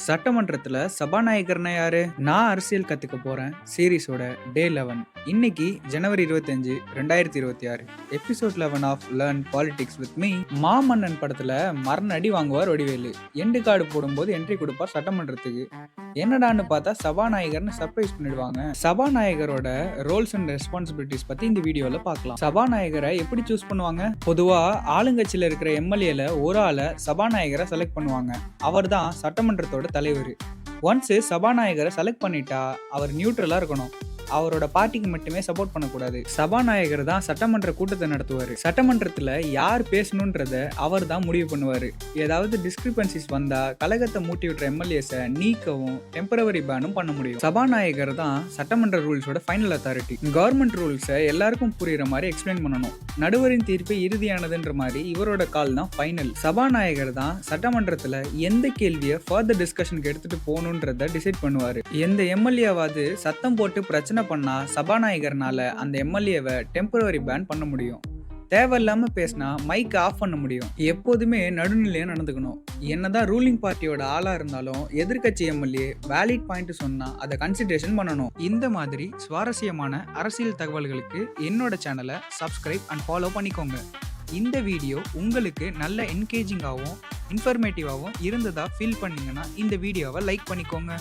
சட்டமன்றத்துல சபாநாயகர்னா யாரு? நான் அரசியல் கத்துக்க போறேன் சீரிஸோட டே 11. இன்னைக்கு ஜனவரி 25, 2026. Episode 11 of learn politics with me. Maamannan படத்துல மரண அடி வாங்குவார் வடிவேலு. எண்டு கார்டு போடும்போது என்ட்ரி கொடுப்பார் சட்டமன்றத்துக்கு. என்னடான்னு பார்த்தா சபாநாயகர்னு சர்ப்ரைஸ் பண்ணிடுவாங்க. சபாநாயகரோட ரோல்ஸ் அண்ட் ரெஸ்பான்சிபிலிட்டிஸ் பத்தி இந்த வீடியோல பார்க்கலாம். சபாநாயகரை எப்படி சூஸ் பண்ணுவாங்க? பொதுவா ஆளுங்கட்சியில இருக்கிற எம்எல்ஏல ஒரு ஆளை சபாநாயகரை செலக்ட் பண்ணுவாங்க. அவர் தான் சட்டமன்றத்தோட தலைவர். ஒன்ஸ் சபாநாயகரை செலக்ட் பண்ணிட்டா அவர் நியூட்ரலா இருக்கணும். அவரோட பார்ட்டிக்கு மட்டுமே சப்போர்ட் பண்ணக்கூடாது. சபாநாயகர் தான் சட்டமன்ற கூட்டத்தை நடத்துவாரு. சட்டமன்றத்துல யார் பேசணும்ன்றத அவர் தான் முடிவு பண்ணுவாரு. ஏதாவது டிஸ்கிரிபன்சிஸ் வந்தா கலகத்தை மூட்டி விட்டுற எம்எல்ஏஸை நீக்கவும் டெம்பரவரி பேனும் பண்ண முடியும். சபாநாயகர் தான் சட்டமன்ற ரூல்ஸோட ஃபைனல் அத்தாரிட்டி. கவர்மெண்ட் ரூல்ஸை எல்லாருக்கும் புரியுற மாதிரி எக்ஸ்பிளைன் பண்ணணும். நடுவரின் தீர்ப்பு இறுதியானதுன்ற மாதிரி இவரோட கால் தான் ஃபைனல். சபாநாயகர் தான் சட்டமன்றத்துல எந்த கேள்வியை ஃபர்தர் டிஸ்கஷனுக்கு எடுத்துட்டு போகணுன்றத டிசைட் பண்ணுவாரு. எந்த எம்எல்ஏவாவது சத்தம் போட்டு பிரச்சனை பண்ணா சபாநாயகர்னால அந்த எம்எல்ஏவை டெம்பரவரி பேன் பண்ண முடியும். தேவையில்லாம பேசினா மைக் ஆஃப் பண்ண முடியும். எப்போதுமே நடுநிலையா நடந்துக்கணும். என்னதான் ரூலிங் பார்ட்டியோட ஆளா இருந்தாலும் எதிர்கட்சி எம்எல்ஏ வேலிட் பாயிண்ட் சொன்னா அதை கன்சிடரேஷன் பண்ணணும். இந்த மாதிரி சுவாரஸ்யமான அரசியல் தகவல்களுக்கு என்னோட சேனலை சப்ஸ்கிரைப் அண்ட் ஃபாலோ பண்ணிக்கோங்க. இந்த வீடியோ உங்களுக்கு நல்ல என்கேஜிங்காகவும் இன்ஃபர்மேட்டிவாகவும் இருந்ததா ஃபீல் பண்ணீங்கன்னா இந்த வீடியோவை லைக் பண்ணிக்கோங்க.